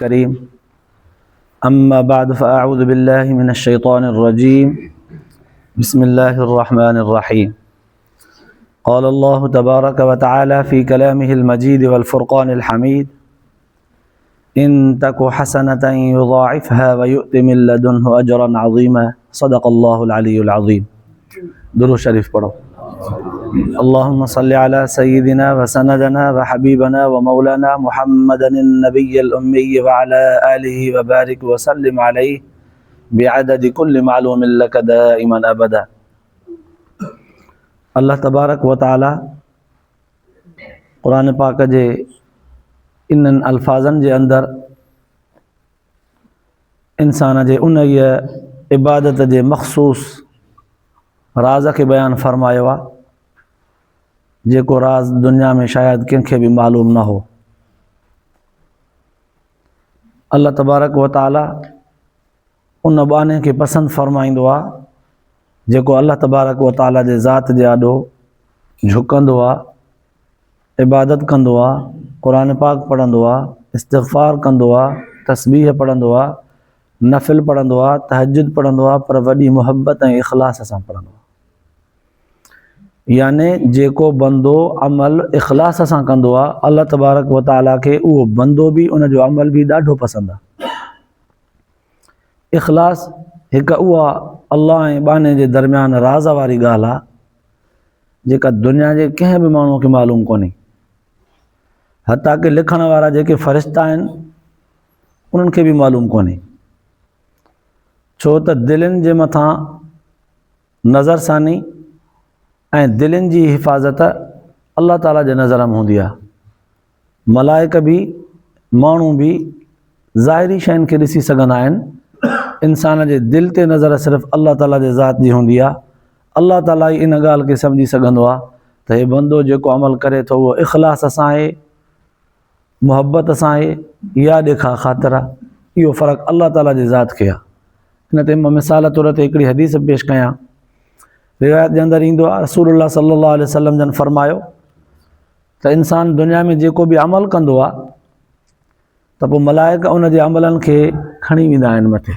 الكريم أما بعد فأعوذ بالله من الشيطان الرجيم بسم الله الرحمن الرحيم قال الله تبارك وتعالى في كلامه المجيد والفرقان الحميد إن تك حسنة يضاعفها ويؤت من لدنه أجرا عظيما صدق الله العلي العظيم درود شريف پڑھو اللهم صل على سيدنا وسندنا وحبيبنا ومولانا محمد النبي الأمي وعلى آله وبارك وسلم عليه بعدد كل معلوم لك دائما أبدا. اللہ تبارک و تعالی قرآن پاک جے ان الفاظن جے اندر انسان جے ان عبادت جے مخصوص راز کے بیان فرمایا وا जेको राज दुनिया में शायद कंहिंखे भी मालूम न हो। अल्लाह तबारक व ताला उन बाने के पसंद फरमाइंदो आहे जेको अल्लाह तबारक व ताला जे ज़ात जे आॾो झुकंदो आहे, इबादत कंदो आहे, क़ुरान पाक पढ़ंदो आहे, इस्तिग़फ़ार कंदो आहे, तस्बीह पढ़ंदो आहे, नफ़िल पढ़ंदो आहे, तहज्जुद पढ़ंदो आहे, पर वॾी मुहब्बत ऐं इख़लास सां पढ़ंदो आहे। याने जेको बंदो अमल इख़लास सां कंदो आहे अल्लाह तबारक व ताला खे उहो बंदो भी उन जो अमल भी ॾाढो पसंद आहे। इख़लास हिकु उहा अल्लाह ऐं बाने जे दरमियान राज़ वारी ॻाल्हि आहे जेका दुनिया जे कंहिं बि माण्हूअ खे मालूम कोन्हे, हता कि लिखण वारा जेके फ़रिश्ता आहिनि उन्हनि खे बि मालूम कोन्हे, छो त दिलनि जे मथां नज़रसानी ऐं दिलनि जी हिफ़ाज़त अल्लाह ताला जे नज़र में हूंदी आहे। मलाइक भी माण्हू भी ज़ाहिरी शयुनि खे ॾिसी सघंदा आहिनि, इंसान जे दिल ते नज़र सिर्फ़ु अल्लाह ताला जे ज़ात जी हूंदी आहे। अल्लाह ताला ई इन ॻाल्हि खे सम्झी सघंदो आहे त हे बंदो जेको अमल करे थो उहो इख़लास सां आहे, मुहबत सां आहे या ॾेखा ख़ातिर आहे, इहो फ़र्क़ु अल्लाह ताला जे ज़ात खे आहे। इन ते मां मिसाल तौर ते हिकिड़ी हदीस पेश कयां। रिवायत जे अंदरि ईंदो आहे रसूलुल्लाह सल्लल्लाहु अलैहि वसल्लम जन फरमायो त इंसान दुनिया में जेको भी अमल कंदो आहे त पोइ मलाइका उन जे अमलनि खे खणी वेंदा आहिनि मथे,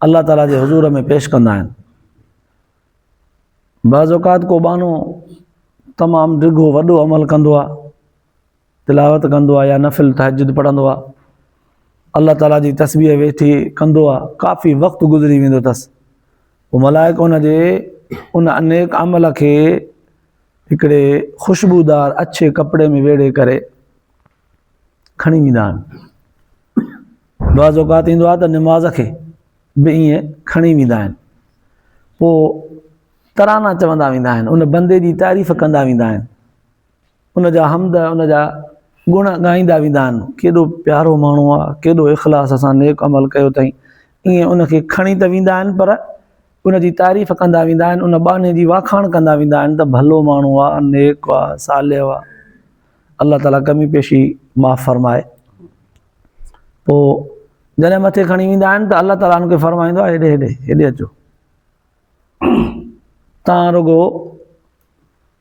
अल्लाह ताला जे हुज़ूर में पेश कंदा आहिनि। बाज़ औक़ात को बानो तमामु डिघो वॾो अमल कंदो आहे, तिलावत कंदो आहे या नफ़िल तहज्जुद पढ़ंदो आहे, अल्लाह ताला जी तस्बीह वेठी कंदो आहे, काफ़ी वक़्तु गुज़री वेंदो अथसि, पोइ मलाइका उन जे उन अनेक अमल खे हिकिड़े ख़ुशबूदार अच्छे कपिड़े में वेड़े करे खणी वेंदा आहिनि। बाज़ औक़ात ईंदो आहे त निमाज़ खे बि ईअं खणी वेंदा आहिनि, पोइ तराना चवंदा वेंदा आहिनि, उन बंदे जी तारीफ़ कंदा वेंदा आहिनि, उन जा हमद उन जा गुण ॻाईंदा वेंदा आहिनि, केॾो प्यारो माण्हू आहे, केॾो इख़लास सां नेक अमल कयो अथई, ईअं उनखे खणी त वेंदा आहिनि पर उन जी तारीफ़ कंदा वेंदा आहिनि, उन बाने जी वाखाण कंदा वेंदा आहिनि त भलो माण्हू आहे, नेक आहे, सालिह आहे, अल्लाह ताला कमी पेशी माफ़ फरमाए। पोइ जॾहिं मथे खणी वेंदा आहिनि त अल्लाह ताला उनखे फरमाईंदो आहे हेॾे हेॾे हेॾे अचो, तव्हां रुगो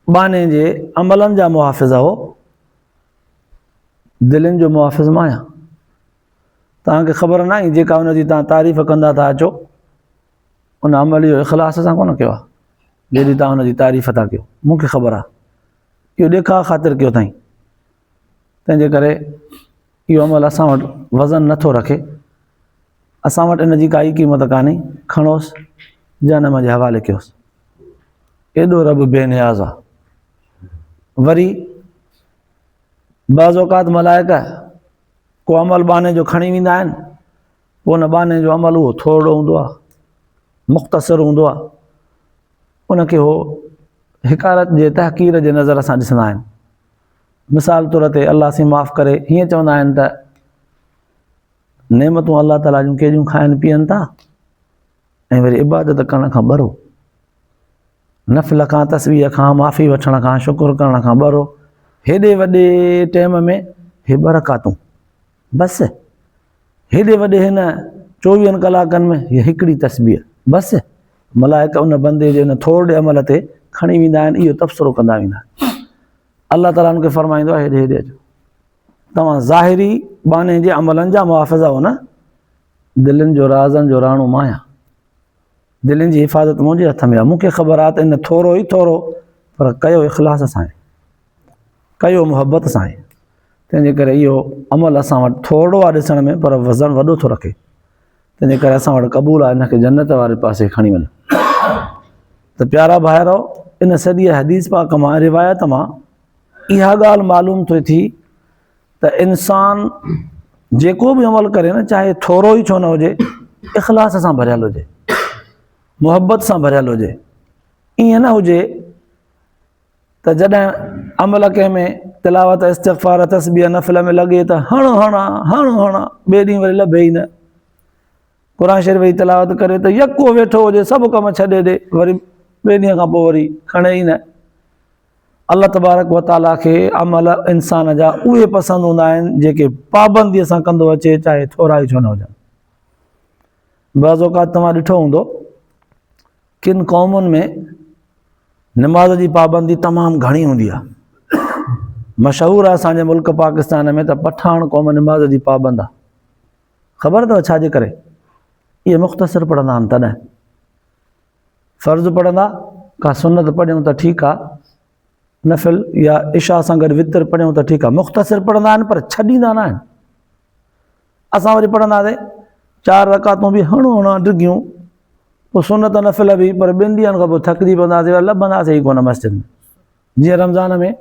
बाने जे अमलनि जा मुहाफ़िज़ हो, दिलनि जो मुहाफ़िज़ मां आहियां। तव्हांखे ख़बर न आहे जेका उन जी तव्हां तारीफ़ कंदा था अचो उन अमल जो इख़लास सां कोन कयो आहे, जॾहिं तव्हां उन जी तारीफ़ था कयो, मूंखे ख़बर आहे इहो ॾेखा ख़ातिर कयो अथई, तंहिंजे करे इहो अमल असां वटि वज़न नथो रखे, असां वटि इन जी काई क़ीमत कान्हे, खणोसि जनम जे हवाले कयोसि, एॾो रब बेनियाज़ आहे। वरी बाज़ औक़ात मलाइका को अमल बाने जो खणी वेंदा आहिनि, पोइ उन बाने जो अमल उहो थोरो हूंदो आहे, मुख़्तसिर हूंदो आहे, उनखे हो हिकारत जे तहक़ीर जे नज़र सां ॾिसंदा आहिनि। मिसाल तौर ते अल्लाह से माफ़ करे हीअं चवंदा आहिनि त नेमतूं अल्लाह ताला जूं कहिड़ियूं खाइनि पीअनि था ऐं वरी इबादत करण खां ॿरो, नफ़िल खां, तस्बीह खां, माफ़ी वठण खां, शुकुर करण खां ॿरो, हेॾे वॾे टाइम में हे बरकातूं, बसि हेॾे वॾे हिन 24 कलाकनि में हीअ हिकिड़ी तस्बीह, बसि मलाइका उन बंदे जे उन थोरे अमल ते खणी वेंदा आहिनि, इहो तबसरो कंदा वेंदा आहिनि। अल्लाह ताला उनखे फरमाईंदो आहे हेॾे हेॾे अचो, तव्हां ज़ाहिरी बाने जे अमलनि जा मुहाफ़िज़ा हो न। दिलनि जो राज़नि जो राणो मां आहियां, दिलनि जी हिफ़ाज़त मुंहिंजे हथ में आहे। मूंखे ख़बर आहे त इन थोरो ई थोरो, पर कयो इख़लास सां आहे, कयो मुहबत सां आहे। तंहिंजे करे इहो अमल असां वटि थोरो आहे ॾिसण में, पर वज़न वॾो थो रखे। तंहिंजे करे असां वटि क़बूल आहे इनखे जन्नत वारे पासे खणी वञो। त प्यारा भाइरो, इन सॼी हदीस पाक मां, रिवायत मां इहा ॻाल्हि मालूम थिए थी त इंसान जेको बि अमल करे न, चाहे थोरो ई छो न हुजे, इख़लास सां भरियलु हुजे, मुहबत सां भरियलु हुजे। ईअं न हुजे त जॾहिं अमल कंहिं में तिलावत इस्तिग़फ़ार तस्बीह नफ़िल में लॻे त हणो हणा ॿिए ॾींहुं वरी लभे ई न। क़ुर शरीफ़ जी तिलावत करे त यको वेठो हुजे, सभु कम छॾे ॾे, वरी ॿिए ॾींहं खां पोइ वरी खणे ई न। अल्लाह तबारक व ताला खे अमल इंसान जा उहे पसंदि हूंदा आहिनि जेके पाबंदीअ सां कंदो अचे, चाहे थोरा ई छो न हुजनि। बाज़ औक़ात तव्हां ॾिठो हूंदो, किन क़ौमुनि में निमाज़ जी पाबंदी तमामु घणी हूंदी आहे। मशहूरु आहे असांजे मुल्क पाकिस्तान में त पठान क़ौम निमाज़ जी पाबंद आहे। ख़बर अथव छाजे करे? इहे मुख़्तसिर पढ़ंदा आहिनि। तॾहिं फ़र्ज़ु पढ़ंदा, का सुनत पढ़ियूं त ठीकु आहे, नफ़िल या इशा सां गॾु वितर पढ़ियूं त ठीकु आहे, मुख़्तसिर पढ़ंदा आहिनि, पर छॾींदा न आहिनि। असां वरी पढ़ंदासीं 4 रकातूं बि हणा डिघियूं, पोइ सुनत नफ़िल बि, पर 2 ॾींहंनि खां पोइ थकिजी पवंदासीं, वरी लभंदासीं ई कोन मस्जिद में। जीअं रमज़ान में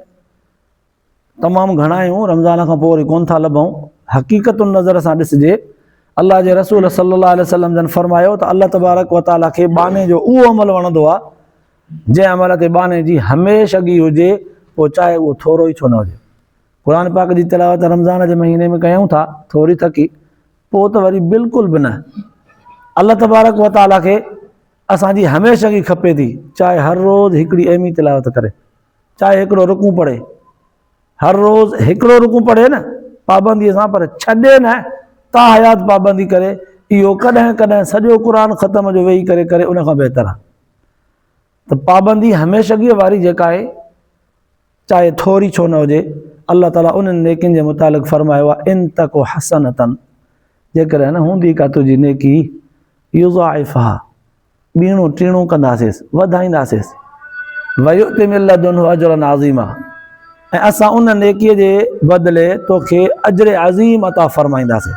तमामु घणा आहियूं, रमज़ान खां पोइ वरी कोन था लभूं। हक़ीक़तुनि नज़र सां ॾिसिजे, अल्लाह जे रसूल सल्लल्लाहु अलैहि वसल्लम जन फरमायो त अल्लाह तबारक व ताला खे बाने जो उहो अमल वणंदो आहे जंहिं अमल ते बाने जी हमेशगी हुजे, पोइ चाहे उहो थोरो ई छो न हुजे। क़ुर पाक जी तिलावत रमज़ान जे महीने में कयूं था, थोरी थकी, पोइ त वरी बिल्कुलु बि न। अल्लाह तबारक व ताला खे असांजी हमेशगी खपे थी, चाहे हर रोज़ु हिकिड़ी एमी तिलावत करे, चाहे हिकिड़ो रुकू पढ़े, हर रोज़ु हिकिड़ो रुकू पढ़े न पाबंदीअ सां, पर छॾे न, ता हयात पाबंदी करे। इहो कॾहिं कॾहिं सॼो क़ुर ख़तम जो वेही करे करे उन खां बहितर आहे। त पाबंदी हमेशगीअ वारी जेका आहे, चाहे थोरी छो न हुजे, अल्लाह ताला उन्हनि नेकियुनि जे मुतालिक़ फरमायो आहे, इन तको हसनतन, जेकॾहिं न हूंदी का तुंहिंजी नेकी, युज़ाइफ़हा, ॿीणो टीणो कंदासीं, वधाईंदासीं, वयुति मिन लदुन्हु अजरन अज़ीमा, ऐं असां उन नेकीअ जे बदिले तोखे अजर अज़ीम अता फरमाईंदासीं।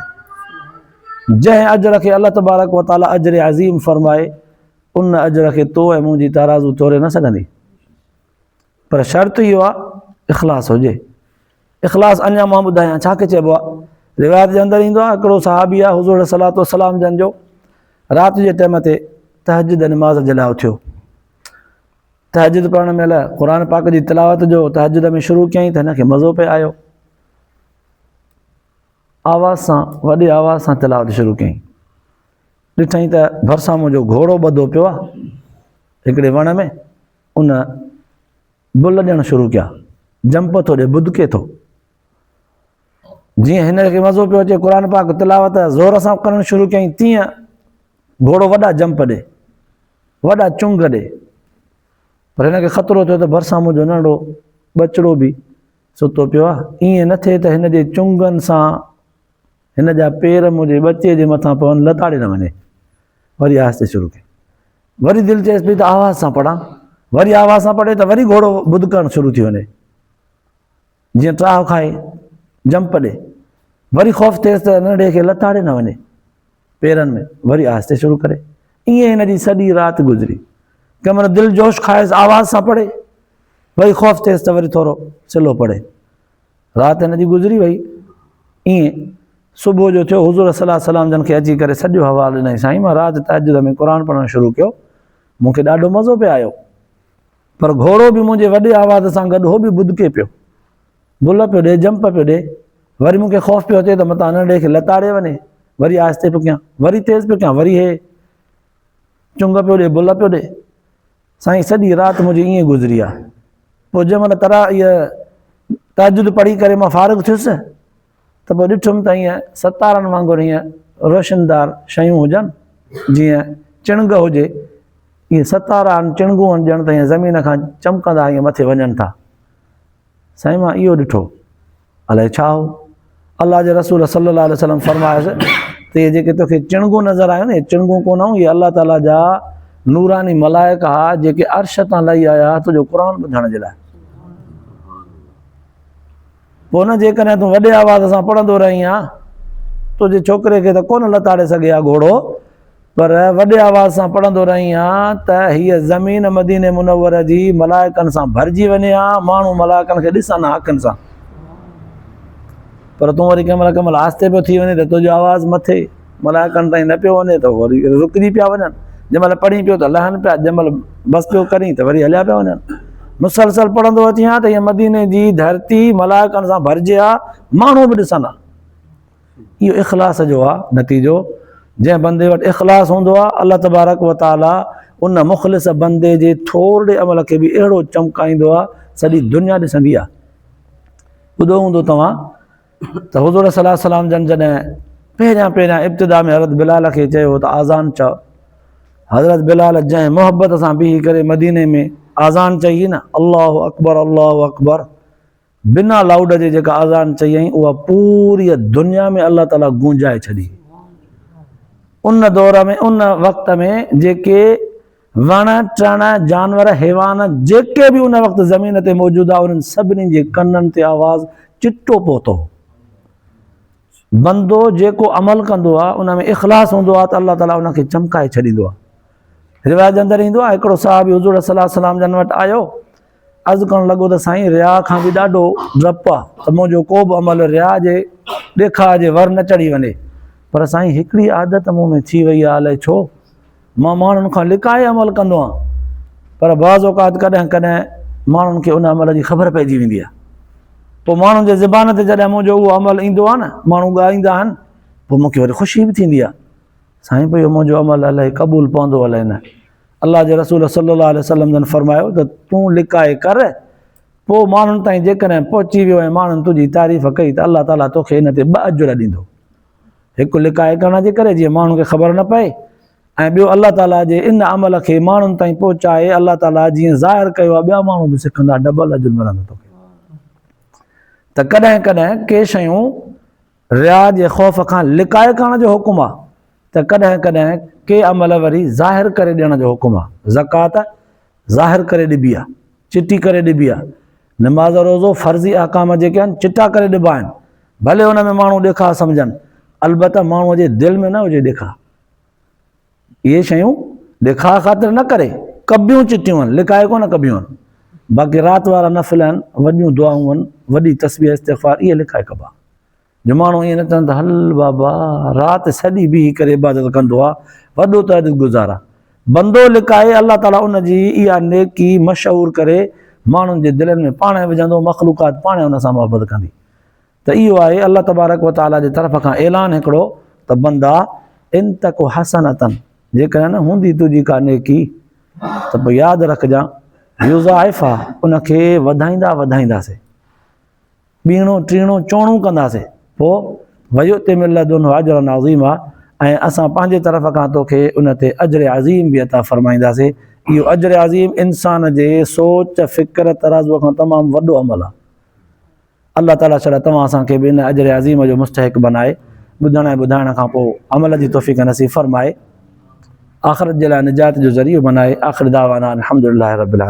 जंहिं अजर खे अल्लाह तबारक व ताला अजर अज़ीम फरमाए, उन अजर खे तो ऐं मुंहिंजी तराज़ू तोरे न सघंदी। पर शर्त इहो आहे, इख़लास हुजे। इख़लास अञा मां ॿुधायां छाखे चइबो आहे। रिवायत जे अंदरि ईंदो आहे, हिकिड़ो सहाबी आहे हुज़ूर सलातो सलाम जन जो, राति जे टाइम ते तहज्जुद निमाज़ जे लाइ उथियो। तहज्जुद पढ़ण महिल क़ुर पाक जी तिलावत जो तहज्जुद में शुरू कयईं त हिनखे मज़ो पियो आयो, आवाज़ सां, वॾी आवाज़ सां तिलावत शुरू कयईं। ॾिठईं त भरिसां मुंहिंजो घोड़ो ॿधो पियो आहे हिकिड़े वण में, उन बुल ॾियणु शुरू कया, जंप थो ॾिए, बुदके थो। जीअं हिनखे मज़ो पियो अचे, क़ुर पाक तिलावत ज़ोर सां करणु शुरू कयईं, तीअं घोड़ो वॾा जंप ॾे, वॾा चुंग ॾे। पर हिनखे ख़तरो थियो त भरिसां मुंहिंजो नंढो बचिड़ो बि सुतो पियो आहे, ईअं न थिए त हिन जे चुंगनि सां हिन जा पेर मुंहिंजे बचे जे मथां पवनि, लताड़े न वञे। वरी आहिस्ते शुरू कई, वरी दिलि चएसि पई त आवाज़ सां पढ़ां, वरी आवाज़ सां पढ़े त वरी घोड़ो बुदकणु शुरू थी वञे, जीअं त्राह खाए, जंप ॾे। वरी ख़ौफ़ थिएसि त नंढे खे लताड़े न वञे पेरनि में, वरी आहिस्ते शुरू करे। ईअं हिन जी सॼी राति गुज़री। कंहिं महिल दिलि जोश खाएसि, आवाज़ सां पढ़े, वरी ख़ौफ़ थिएसि त वरी थोरो सिलो पढ़े, राति हिन जी गुज़री वई। ईअं सुबुह जो थियो, हुज़ूर सल्लल्लाहु अलैहि वसल्लम जन खे अची करे सॼो हवालु ॾिनई, साईं मां राति तहज्जुद में क़ुर पढ़णु शुरू कयो, मूंखे ॾाढो मज़ो पियो आयो, पर घोड़ो बि मुंहिंजे वॾे आवाज़ सां गॾु हो बि बुदके पियो, बुल पियो ॾे, जंप पियो ॾे। वरी मूंखे ख़ौफ़ पियो अचे त मतां नंढे खे लताड़े वञे, वरी आहिस्ते पियो कयां, वरी तेज़ पियो कयां, वरी हे चुंग पियो ॾे, बुल पियो ॾे। साईं सॼी राति मुंहिंजी ईअं गुज़री आहे। पोइ जंहिं महिल तहज्जुद पढ़ी करे मां फारिग़ थियुसि त पोइ ॾिठुमि त ईअं सतारनि वांगुरु हीअं रोशनदार शयूं हुजनि, जीअं चिणग हुजे, ईअं सतारा चिणगूं ॼण त ईअं ज़मीन खां चमकंदा ईअं मथे वञनि था। साईं मां इहो ॾिठो, अलाए छा हो। अल्लाह जे रसूल सल्लल्लाहु अलैहि वसल्लम फरमायसि त ये जेके तोखे चिणगूं नज़र आहियो न, चिणगूं कोन आहियूं, ये अल्लाह ताला जा नूरानी मलाइक हा जेके अर्श तां लही आया तुंहिंजो क़ुरान ॿुधण जे लाइ। पोइ न जेकॾहिं तूं वॾे आवाज़ सां पढ़ंदो रही आहे, तुंहिंजे छोकिरे खे त कोन लताड़े सघे हा घोड़ो, पर वॾे आवाज़ सां पढ़ंदो रही आहे त हीअ ज़मीन मदीने मुनव्वर जी मलाइकनि सां भरिजी वञे हा, माण्हू मलाइकनि खे ॾिसनि अखियुनि सां। पर तूं वरी कंहिं महिल आस्ते पियो थी वञे त तुंहिंजो आवाज़ु मथे मलाइकनि ताईं न पियो वञे त वरी रुकिजी पिया वञनि, जंहिं महिल पढ़ी पियो त लहनि पिया, जंहिं महिल बसि पियो करी त वरी हलिया पिया वञनि। मुसलसल पढ़ंदो अची हा त हीअ मदीने जी धरती मलाइकनि सां भरिजे हा, माण्हू बि ॾिसनि हा। इहो इख़लास जो आहे नतीजो। जंहिं बंदे वटि इख़लास हूंदो आहे, अल्लाह तबारक व ताला उन मुख़लिस बंदे जे थोरे अमल खे बि अहिड़ो चमकाईंदो आहे, सॼी दुनिया ॾिसंदी आहे। ॿुधो हूंदो तव्हां त हुज़ूर सल्लल्लाहु अलैहि वसल्लम जॾहिं पहिरियां इब्तिदा में हज़रत बिलाल खे चयो त आज़ान चओ, हज़रत बिलाल जंहिं मोहबत सां बीही करे मदीने में आज़ान चई न, अल्लाहु अकबर, बिना लाउड जे जेका आज़ान चई उहा पूरी दुनिया में अल्लाह ताला गूंजाए छॾी। उन दौर में, उन वक़्त में जेके वण टिण जानवर हैवान जेके बि उन वक़्तु ज़मीन ते मौजूदु आहे, उन्हनि सभिनी जे कननि ते आवाज़ चिटो पहुतो। बंदो जेको अमल कंदो आहे उन में इख़लास हूंदो आहे त अल्लाह ताला उनखे चमकाए छॾींदो आहे। रिवायत जे अंदरि ईंदो आहे, हिकिड़ो साहिबी हुज़ूर सल्लल्लाहु अलैहि वसल्लम जन वटि आयो, अर्ज़ु करणु लॻो त साईं रिया खां बि ॾाढो डपु आहे त मुंहिंजो को बि अमल रिया जे ॾेखार जे वर न चढ़ी वञे, पर साईं हिकिड़ी आदत मूं में थी वई आहे, अलाए छो मां माण्हुनि खां लिकाए अमल कंदो आहियां, पर बाज़ औक़ात कॾहिं कॾहिं माण्हुनि खे उन अमल जी ख़बर पइजी वेंदी आहे। पोइ माण्हुनि जे ज़बान ते जॾहिं मुंहिंजो उहो अमल ईंदो आहे न, माण्हू ॻाईंदा आहिनि, पोइ मूंखे वरी ख़ुशी बि थींदी आहे, साईं भई मुंहिंजो अमल अलाए क़बूल पवंदो अलाए न। अल्लाह जे रसूल सल्लल्लाहु अलैहि वसल्लम जन फरमायो त तूं लिकाए कर, पोइ माण्हुनि ताईं जेकॾहिं पहुची वियो ऐं माण्हुनि तुंहिंजी तारीफ़ कई त अल्लाह ताला तोखे इन ते 2 अजुर ॾींदो। हिकु लिकाए करण जे करे जीअं माण्हुनि खे ख़बर न पए, ऐं ॿियो अल्लाह ताला जे इन अमल खे माण्हुनि ताईं पहुचाए अल्लाह ताला जीअं ज़ाहिर कयो आहे, ॿिया माण्हू बि सिखंदा, डबल अजुर मिलंदो तोखे। त कॾहिं कॾहिं के शयूं रिया जे ख़ौफ़ खां लिकाए करण जो हुकुम आहे, त कॾहिं कॾहिं के अमल वरी ज़ाहिर करे ॾियण जो हुकुम आहे। ज़कात ज़ाहिर करे ॾिबी आहे, चिटी करे ॾिबी आहे। नमाज़ रोज़ो फ़र्ज़ी अहकाम जेके आहिनि चिटा करे ॾिबा आहिनि, भले हुन में माण्हू ॾेखार सम्झनि, अलबत्ता माण्हूअ जे दिलि में न हुजे ॾेखार। इहे शयूं ॾेखार ख़ातिर न करे कबियूं चिटियूं आहिनि, लिकाए कोन कबियूं आहिनि। बाक़ी राति वारा नफ़िल आहिनि, वॾियूं दुआऊं आहिनि, वॾी तस्बीह इस्तिग़फ़ार, इहे लिकाए कबा। जो माण्हू ईअं न चवनि त हल बाबा राति सॼी बीही करे इबादत कंदो आहे, वॾो तहज्जुद गुज़ार आहे, बंदो लिकाए अल्लाह ताला उन जी इहा नेकी मशहूरु करे माण्हुनि जे दिलनि में पाण विझंदो, मख़लूक़ात पाण उन सां मोहबत कंदी। त इहो आहे अल्लाह तबारक व ताला जे तरफ़ खां ऐलान हिकिड़ो त बंदा इन तक हसनतन, जेकॾहिं न हूंदी तुंहिंजी का नेकी त पोइ यादि रखजांइ, युज़ाइफ़ा उनखे वधाईंदा वधाईंदासीं, ॿीणो टीणो चोणो कंदासीं, पोइ वयुतिम लदुन्हु अजरन अज़ीमा, ऐं असां पंहिंजे तरफ़ खां तोखे उन ते अजर अज़ीम बि अता फ़रमाईंदासीं। इहो अजर अज़ीम इंसान जे सोच फ़िक्र तराज़ुअ खां तमामु वॾो अमल आहे। अल्लाह ताला छड़ा तव्हां असांखे बि इन अजर अज़ीम जो मुस्तहिक़ बनाए, ॿुधण ऐं ॿुधाइण खां पोइ अमल जी तौफ़ीक़ नसीब फ़रमाए, आख़िरत जे लाइ निजात जो ज़रियो बनाए। आख़िर दावाना अल्हम्दुलिल्लाहि रब्बिल आलमीन।